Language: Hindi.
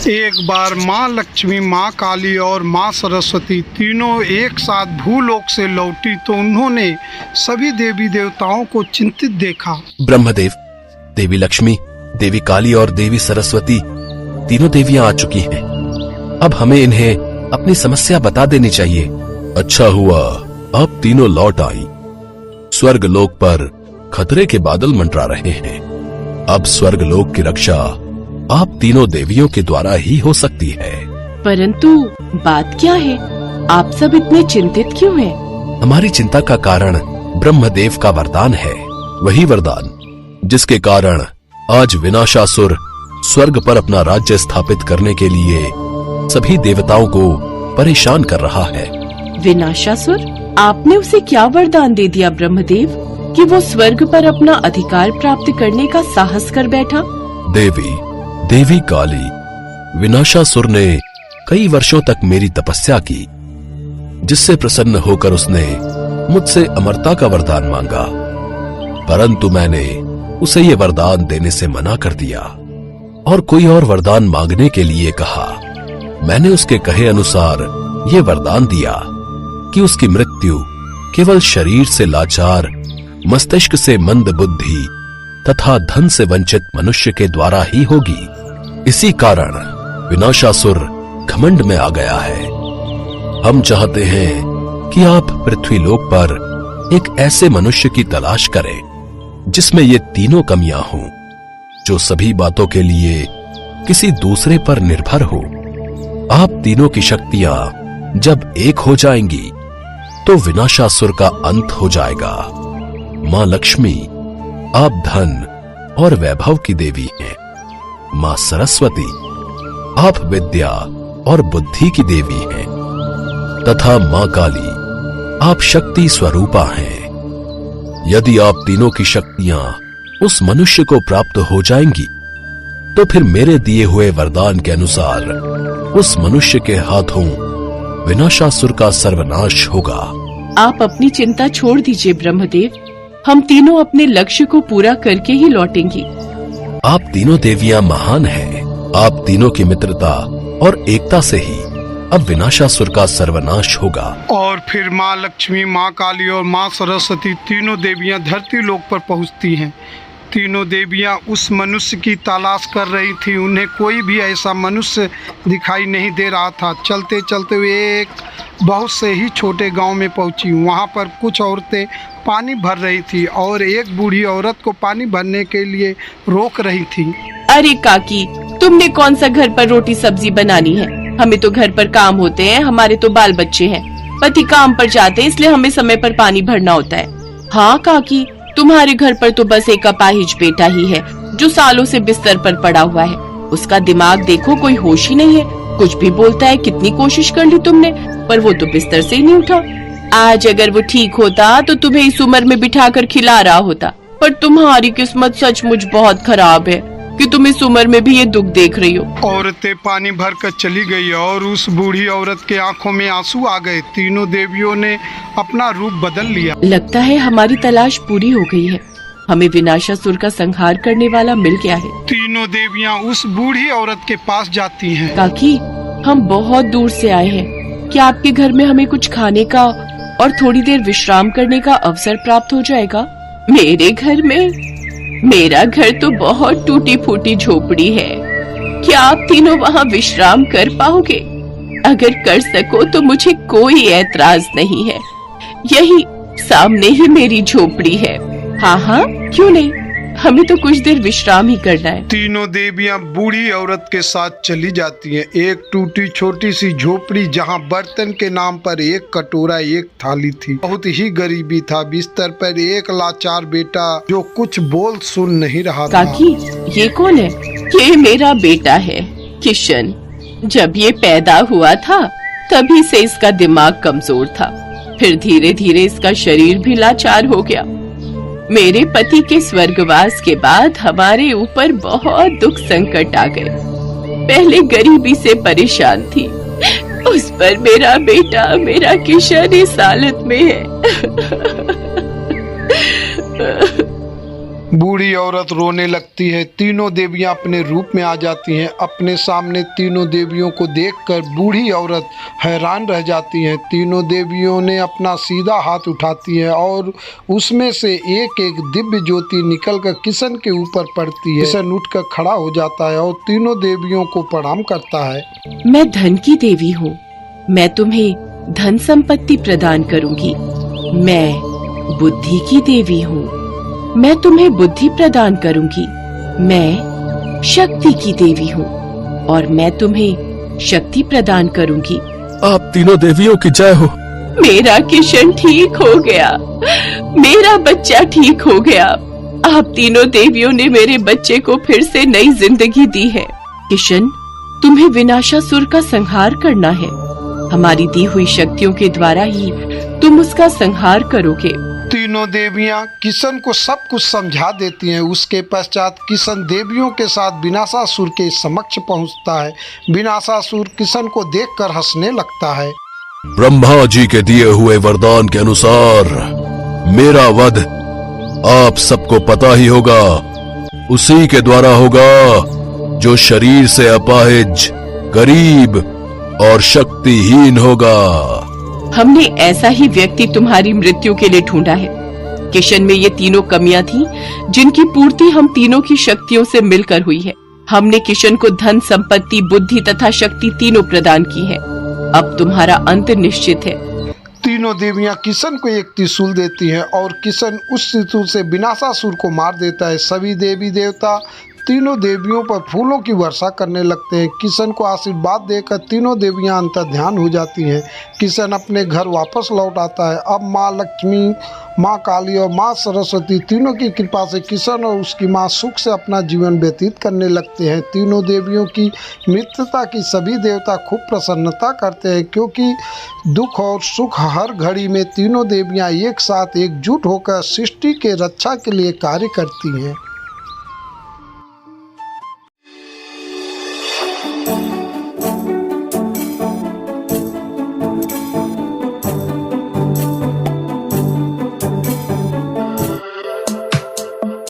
एक बार माँ लक्ष्मी, माँ काली और माँ सरस्वती तीनों एक साथ भूलोक से लौटी तो उन्होंने सभी देवी देवताओं को चिंतित देखा। ब्रह्मदेव, देवी लक्ष्मी, देवी काली और देवी सरस्वती तीनों देवियां आ चुकी हैं। अब हमें इन्हें अपनी समस्या बता देनी चाहिए। अच्छा हुआ आप तीनों लौट आई। स्वर्गलोक पर खतरे के बादल मंडरा रहे हैं। अब स्वर्गलोक की रक्षा आप तीनों देवियों के द्वारा ही हो सकती है। परंतु बात क्या है? आप सब इतने चिंतित क्यों हैं? हमारी चिंता का कारण ब्रह्मदेव का वरदान है। वही वरदान जिसके कारण आज विनाशासुर स्वर्ग पर अपना राज्य स्थापित करने के लिए सभी देवताओं को परेशान कर रहा है। विनाशासुर? आपने उसे क्या वरदान दे दिया ब्रह्मदेव कि वो स्वर्ग पर अपना अधिकार प्राप्त करने का साहस कर बैठा? देवी काली, विनाशासुर ने कई वर्षों तक मेरी तपस्या की, जिससे प्रसन्न होकर उसने मुझसे अमरता का वरदान मांगा, परंतु मैंने उसे ये वरदान देने से मना कर दिया और कोई और वरदान मांगने के लिए कहा। मैंने उसके कहे अनुसार ये वरदान दिया कि उसकी मृत्यु केवल शरीर से लाचार, मस्तिष्क से मंद बुद्धि तथा धन से वंचित मनुष्य के द्वारा ही होगी। इसी कारण विनाशासुर घमंड में आ गया है। हम चाहते हैं कि आप पृथ्वीलोक पर एक ऐसे मनुष्य की तलाश करें जिसमें ये तीनों कमियां हों, जो सभी बातों के लिए किसी दूसरे पर निर्भर हो। आप तीनों की शक्तियां जब एक हो जाएंगी तो विनाशासुर का अंत हो जाएगा। माँ लक्ष्मी, आप धन और वैभव की देवी हैं। माँ सरस्वती, आप विद्या और बुद्धि की देवी हैं तथा माँ काली, आप शक्ति स्वरूपा हैं। यदि आप तीनों की शक्तियां उस मनुष्य को प्राप्त हो जाएंगी तो फिर मेरे दिए हुए वरदान के अनुसार उस मनुष्य के हाथों विनाशासुर का सर्वनाश होगा। आप अपनी चिंता छोड़ दीजिए ब्रह्मदेव, हम तीनों अपने लक्ष्य को पूरा करके ही लौटेंगी। आप तीनों देवियां महान हैं। आप तीनों की मित्रता और एकता से ही अब विनाशासुर का सर्वनाश होगा। और फिर माँ लक्ष्मी, माँ काली और माँ सरस्वती तीनों देवियां धरती लोक पर पहुंचती हैं। तीनों देवियां उस मनुष्य की तलाश कर रही थी। उन्हें कोई भी ऐसा मनुष्य दिखाई नहीं दे रहा था। चलते चलते वे एक बहुत से ही छोटे गांव में पहुंची। वहां पर कुछ औरतें पानी भर रही थी और एक बूढ़ी औरत को पानी भरने के लिए रोक रही थी। अरे काकी, तुमने कौन सा घर पर रोटी सब्जी बनानी है? हमें तो घर पर काम होते हैं, हमारे तो बाल बच्चे हैं। पति काम पर जाते हैं, इसलिए हमें समय पर पानी भरना होता है। हाँ काकी, तुम्हारे घर पर तो बस एक अपाहिज बेटा ही है जो सालों से बिस्तर पर पड़ा हुआ है। उसका दिमाग देखो, कोई होश ही नहीं है, कुछ भी बोलता है। कितनी कोशिश कर ली तुमने, पर वो तो बिस्तर से ही नहीं उठा। आज अगर वो ठीक होता तो तुम्हें इस उम्र में बिठाकर खिला रहा होता, पर तुम्हारी किस्मत सचमुच बहुत खराब है कि तुम इस उम्र में भी ये दुख देख रही हो। औरतें पानी भरकर चली गई और उस बूढ़ी औरत के आंखों में आंसू आ गए। तीनों देवियों ने अपना रूप बदल लिया। लगता है हमारी तलाश पूरी हो गई है। हमें विनाशासुर का संहार करने वाला मिल गया है। तीनों देवियां उस बूढ़ी औरत के पास जाती हैं। काकी, हम बहुत दूर से आए हैं, क्या आपके घर में हमें कुछ खाने का और थोड़ी देर विश्राम करने का अवसर प्राप्त हो जाएगा? मेरे घर में? मेरा घर तो बहुत टूटी फूटी झोपड़ी है। क्या आप तीनों वहाँ विश्राम कर पाओगे? अगर कर सको तो मुझे कोई ऐतराज नहीं है। यही सामने ही मेरी झोपड़ी है। हाँ हाँ, क्यों नहीं, हमें तो कुछ देर विश्राम ही करना है। तीनों देवियां बूढ़ी औरत के साथ चली जाती हैं। एक टूटी छोटी सी झोपड़ी जहां बर्तन के नाम पर एक कटोरा, एक थाली थी। बहुत ही गरीबी था। बिस्तर पर एक लाचार बेटा जो कुछ बोल सुन नहीं रहा था। काकी, ये कौन है? ये मेरा बेटा है किशन। जब ये पैदा हुआ था तभी से इसका दिमाग कमजोर था, फिर धीरे धीरे इसका शरीर भी लाचार हो गया। मेरे पति के स्वर्गवास के बाद हमारे ऊपर बहुत दुख संकट आ गए। पहले गरीबी से परेशान थी, उस पर मेरा बेटा, मेरा किशन इस हालत में है। बूढ़ी औरत रोने लगती है। तीनों देवियां अपने रूप में आ जाती हैं। अपने सामने तीनों देवियों को देखकर बूढ़ी औरत हैरान रह जाती हैं। तीनों देवियों ने अपना सीधा हाथ उठाती हैं और उसमें से एक एक दिव्य ज्योति निकलकर किशन के ऊपर पड़ती है। किशन उठकर खड़ा हो जाता है और तीनों देवियों को प्रणाम करता है। मैं धन की देवी हूँ। मैं तुम्हें धन संपत्ति प्रदान करूंगी। मैं बुद्धि की देवी हूँ। मैं तुम्हें बुद्धि प्रदान करूंगी। मैं शक्ति की देवी हूँ और मैं तुम्हें शक्ति प्रदान करूंगी। आप तीनों देवियों की जय हो। मेरा किशन ठीक हो गया। मेरा बच्चा ठीक हो गया। आप तीनों देवियों ने मेरे बच्चे को फिर से नई जिंदगी दी है। किशन, तुम्हें विनाशासुर का संहार करना है। हमारी दी हुई शक्तियों के द्वारा ही तुम उसका संहार करोगे। तीनों देवियां किशन को सब कुछ समझा देती हैं। उसके पश्चात किशन देवियों के साथ विनाशासुर के समक्ष पहुंचता है। विनाशासुर किशन को देखकर हंसने लगता है। ब्रह्मा जी के दिए हुए वरदान के अनुसार मेरा वध आप सबको पता ही होगा। उसी के द्वारा होगा जो शरीर से अपाहिज, गरीब और शक्तिहीन होगा। हमने ऐसा ही व्यक्ति तुम्हारी मृत्यु के लिए ढूंढा है। किशन में ये तीनों कमियां थीं, जिनकी पूर्ति हम तीनों की शक्तियों से मिलकर हुई है। हमने किशन को धन, संपत्ति, बुद्धि तथा शक्ति तीनों प्रदान की है। अब तुम्हारा अंत निश्चित है। तीनों देवियां किशन को एक त्रिशूल देती हैं और किशन उस त्रिशूल से विनाशासुर को मार देता है। सभी देवी देवता तीनों देवियों पर फूलों की वर्षा करने लगते हैं। किशन को आशीर्वाद देकर तीनों देवियां अंतर्ध्यान हो जाती हैं। किशन अपने घर वापस लौट आता है। अब माँ लक्ष्मी, माँ काली और माँ सरस्वती तीनों की कृपा से किशन और उसकी माँ सुख से अपना जीवन व्यतीत करने लगते हैं। तीनों देवियों की मित्रता की सभी देवता खूब प्रसन्नता करते हैं, क्योंकि दुख और सुख हर घड़ी में तीनों देवियां एक साथ एकजुट होकर सृष्टि के रक्षा के लिए कार्य करती हैं।